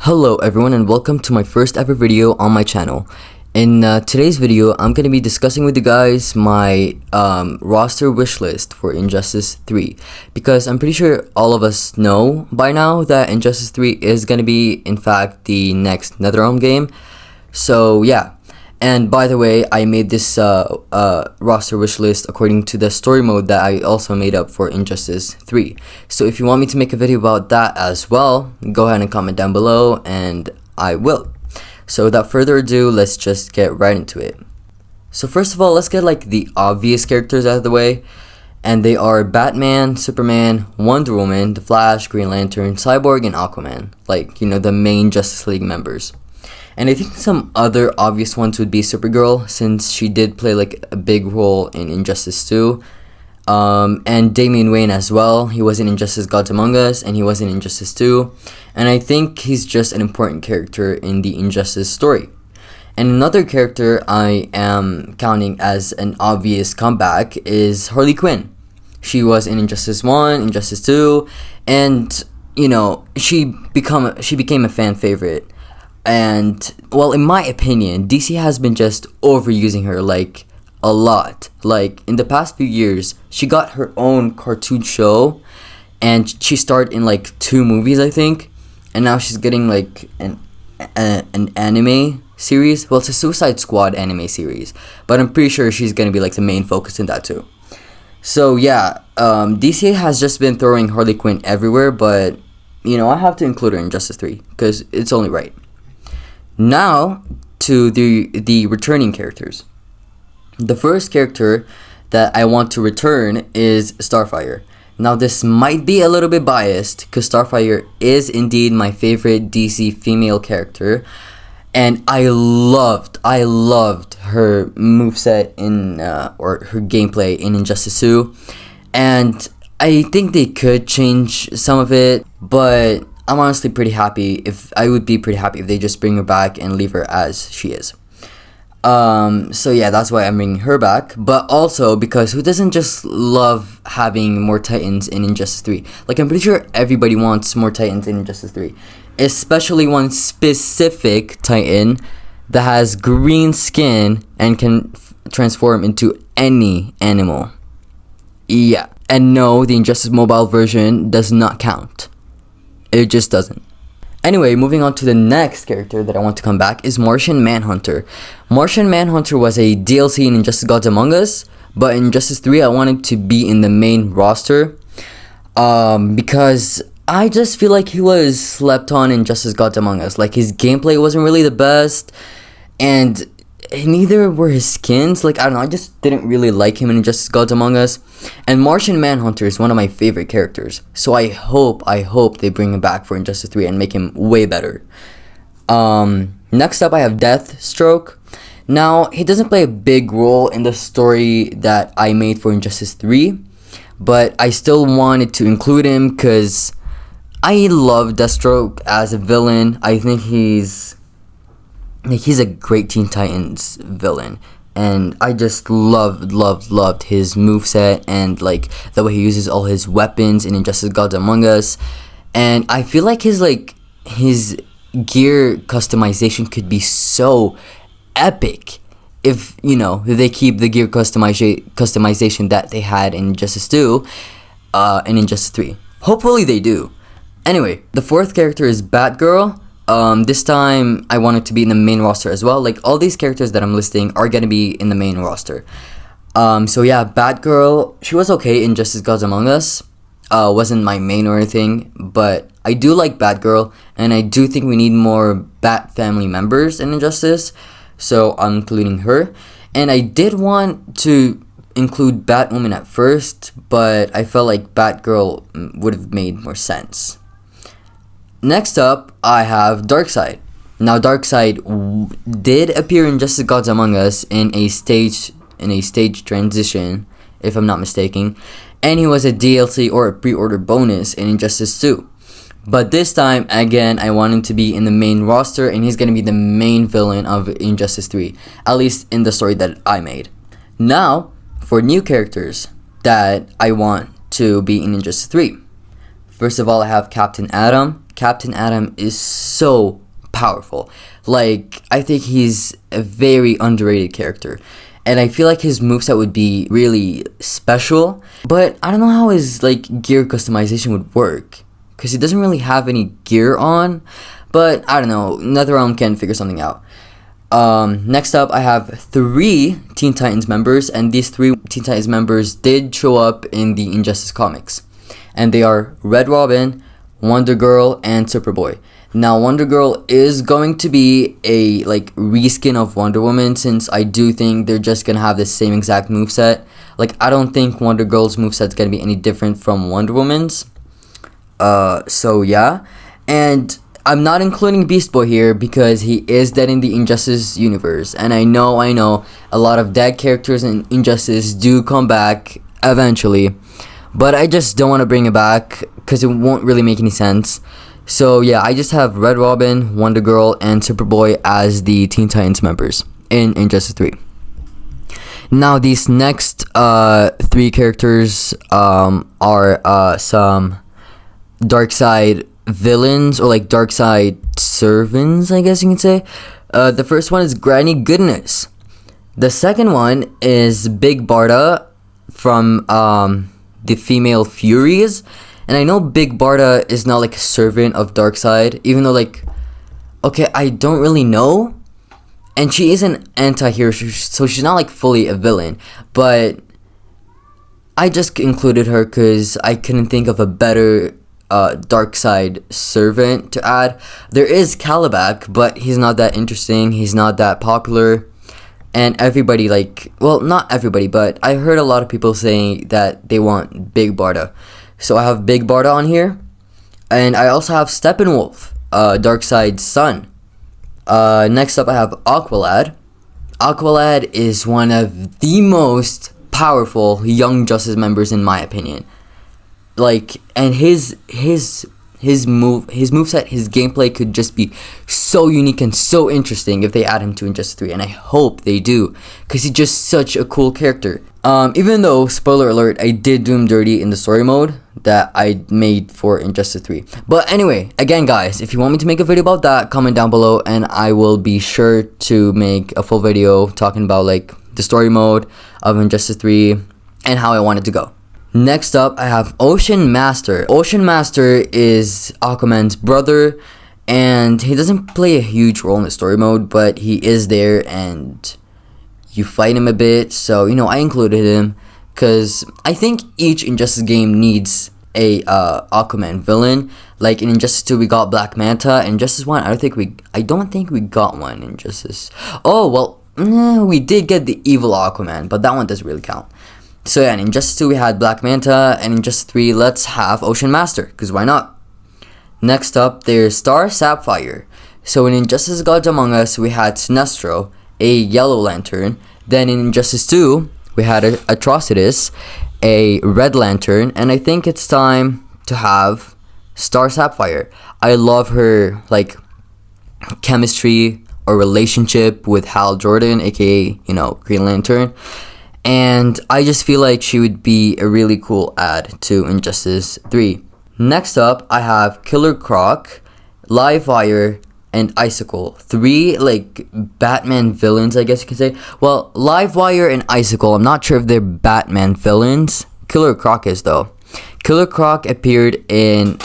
Hello everyone and welcome to my first ever video on my channel. In today's video, I'm going to be discussing with you guys my roster wish list for Injustice 3. Because I'm pretty sure all of us know by now that Injustice 3 is going to be in fact the next NetherRealm game. So yeah. And by the way, I made this roster wish list according to the story mode that I also made up for Injustice 3. So if you want me to make a video about that as well, go ahead and comment down below and I will. So without further ado, let's just get right into it. So first of all, let's get like the obvious characters out of the way. And they are Batman, Superman, Wonder Woman, The Flash, Green Lantern, Cyborg, and Aquaman. Like, you know, the main Justice League members. And I think some other obvious ones would be Supergirl, since she did play like a big role in Injustice 2. And Damian Wayne as well. He was in Injustice Gods Among Us, and he was in Injustice 2. And I think he's just an important character in the Injustice story. And another character I am counting as an obvious comeback is Harley Quinn. She was in Injustice 1, Injustice 2, and, you know, she became a fan favorite. And, well, in my opinion, DC has been just overusing her, like, a lot. Like, in the past few years, she got her own cartoon show, and she starred in, like, 2 movies, I think. And now she's getting, like, an anime series. Well, it's a Suicide Squad anime series. But I'm pretty sure she's gonna be, like, the main focus in that, too. So, yeah, DC has just been throwing Harley Quinn everywhere, but, you know, I have to include her in Justice 3, because it's only right. Now, to the returning characters. The first character that I want to return is Starfire. Now, this might be a little bit biased, because Starfire is indeed my favorite DC female character. And I loved her moveset or her gameplay in Injustice 2. And I think they could change some of it, but I'm honestly pretty happy I would be pretty happy if they just bring her back and leave her as she is. So yeah, that's why I'm bringing her back. But also because who doesn't just love having more Titans in Injustice 3? Like, I'm pretty sure everybody wants more Titans in Injustice 3. Especially one specific Titan that has green skin and can transform into any animal. Yeah. And no, the Injustice Mobile version does not count. It just doesn't. Anyway, moving on to the next character that I want to come back is Martian Manhunter. Martian Manhunter was a DLC in Injustice Gods Among Us, but in Injustice 3 I wanted to be in the main roster because I just feel like he was slept on in Injustice Gods Among Us. Like, his gameplay wasn't really the best, and neither were his skins. Like, I don't know, I just didn't really like him in Injustice Gods Among Us. And Martian Manhunter is one of my favorite characters, so I hope they bring him back for Injustice 3 and make him way better. Next up I have Deathstroke. Now, he doesn't play a big role in the story that I made for Injustice 3, but I still wanted to include him because I love Deathstroke as a villain. I think he's a great Teen Titans villain, and I just loved his moveset and like the way he uses all his weapons in Injustice Gods Among Us. And I feel like his gear customization could be so epic if, you know, they keep the gear customization that they had in Injustice 2 and Injustice 3. Hopefully they do. Anyway, the fourth character is Batgirl. This time I wanted to be in the main roster as well. Like, all these characters that I'm listing are gonna be in the main roster. So yeah, Batgirl, she was okay in Justice Gods Among Us. Wasn't my main or anything, but I do like Batgirl, and I do think we need more Bat family members in Injustice, so I'm including her. And I did want to include Batwoman at first, but I felt like Batgirl would have made more sense. Next up, I have Darkseid. Now, Darkseid did appear in Justice Gods Among Us in a stage transition, if I'm not mistaken, and he was a DLC or a pre-order bonus in Injustice 2. But this time, again, I want him to be in the main roster, and he's gonna be the main villain of Injustice 3, at least in the story that I made. Now, for new characters that I want to be in Injustice 3. First of all, I have Captain Atom. Captain Atom is so powerful. Like, I think he's a very underrated character. And I feel like his moveset would be really special. But I don't know how his, like, gear customization would work. Because he doesn't really have any gear on. But, I don't know. NetherRealm can figure something out. Next up, I have 3 Teen Titans members. And these 3 Teen Titans members did show up in the Injustice comics. And they are Red Robin, Wonder Girl, and Superboy. Now, Wonder Girl is going to be a, like, reskin of Wonder Woman, since I do think they're just gonna have the same exact moveset. Like, I don't think Wonder Girl's moveset's gonna be any different from Wonder Woman's. So yeah. And I'm not including Beast Boy here because he is dead in the Injustice universe. And I know a lot of dead characters in Injustice do come back eventually. But I just don't want to bring it back because it won't really make any sense. So yeah, I just have Red Robin, Wonder Girl, and Superboy as the Teen Titans members in Injustice 3. Now these next 3 characters are some Darkseid villains, or like Darkseid servants, I guess you can say. The first one is Granny Goodness. The second one is Big Barda from the Female Furies. And I know Big Barda is not like a servant of Darkseid, even though, like, okay, I don't really know. And she is an anti-hero, so she's not like fully a villain. But I just included her because I couldn't think of a better Darkseid servant to add. There is Kalibak, but he's not that interesting. He's not that popular. And everybody, like, well, not everybody, but I heard a lot of people saying that they want Big Barda. So I have Big Barda on here. And I also have Steppenwolf, Darkseid's son. Next up, I have Aqualad. Aqualad is one of the most powerful Young Justice members in my opinion. Like, and his moveset, his gameplay could just be so unique and so interesting if they add him to Injustice 3, and I hope they do, because he's just such a cool character. Even though, spoiler alert, I did do him dirty in the story mode that I made for Injustice 3. But anyway, again guys, if you want me to make a video about that, comment down below and I will be sure to make a full video talking about like the story mode of Injustice 3 and how I want it to go. Next up, I have Ocean Master. Ocean Master is Aquaman's brother, and he doesn't play a huge role in the story mode, but he is there and you fight him a bit. So, you know, I included him because I think each Injustice game needs a Aquaman villain. Like in Injustice 2 we got Black Manta, and Injustice 1 I don't think we got one in Injustice. Oh, well, we did get the evil Aquaman, but that one doesn't really count. So yeah, in Injustice 2 we had Black Manta, and in Injustice 3 let's have Ocean Master, because why not? Next up, there's Star Sapphire. So in Injustice Gods Among Us we had Sinestro, a Yellow Lantern. Then in Injustice 2 we had Atrocitus, a Red Lantern, and I think it's time to have Star Sapphire. I love her like chemistry or relationship with Hal Jordan, aka, you know, Green Lantern. And I just feel like she would be a really cool add to Injustice 3. Next up, I have Killer Croc, Livewire, and Icicle. 3 like Batman villains, I guess you could say. Well, Livewire and Icicle, I'm not sure if they're Batman villains. Killer Croc is though. Killer Croc appeared in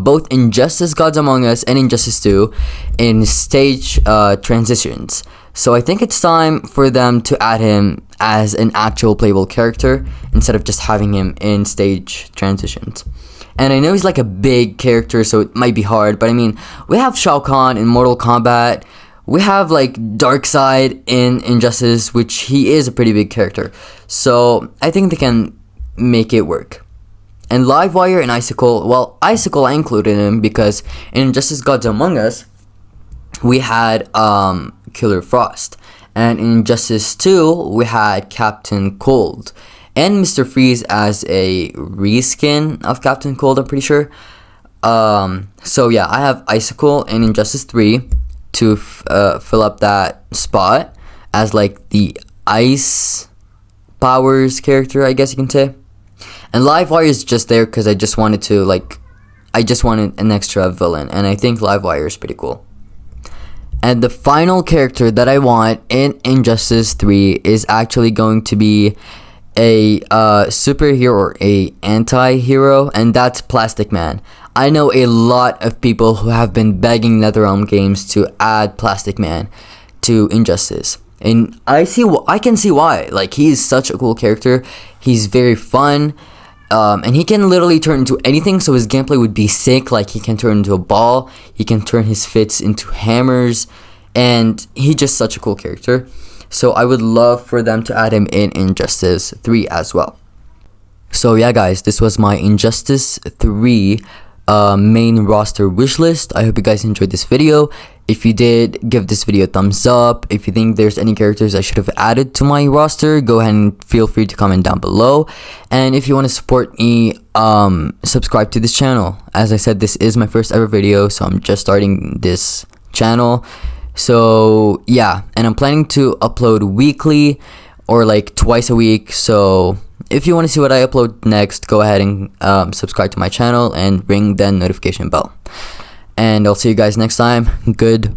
both Injustice Gods Among Us and Injustice 2 in stage transitions. So I think it's time for them to add him as an actual playable character instead of just having him in stage transitions. And I know he's like a big character, so it might be hard, but I mean, we have Shao Kahn in Mortal Kombat. We have like Darkseid in Injustice, which he is a pretty big character. So I think they can make it work. And Livewire and Icicle, well, Icicle I included him because in Injustice Gods Among Us, we had Killer Frost. And in Injustice 2, we had Captain Cold. And Mr. Freeze as a reskin of Captain Cold, I'm pretty sure. So yeah, I have Icicle in Injustice 3 to fill up that spot as like the ice powers character, I guess you can say. And Livewire is just there because I just wanted to like I just wanted an extra villain, and I think Livewire is pretty cool. And the final character that I want in Injustice 3 is actually going to be a superhero or a anti-hero, and that's Plastic Man. I know a lot of people who have been begging NetherRealm Games to add Plastic Man to Injustice, and I can see why. Like, he is such a cool character. He's very fun, and he can literally turn into anything, so his gameplay would be sick. Like, he can turn into a ball, he can turn his fists into hammers, and he's just such a cool character. So I would love for them to add him in Injustice 3 as well. So yeah guys, this was my Injustice 3 main roster wishlist. I hope you guys enjoyed this video. If you did, give this video a thumbs up. If you think there's any characters I should have added to my roster, go ahead and feel free to comment down below. And if you want to support me, subscribe to this channel. As I said, this is my first ever video, so I'm just starting this channel. So yeah, and I'm planning to upload weekly or like twice a week. So if you want to see what I upload next, go ahead and subscribe to my channel and ring the notification bell. And I'll see you guys next time. Goodbye.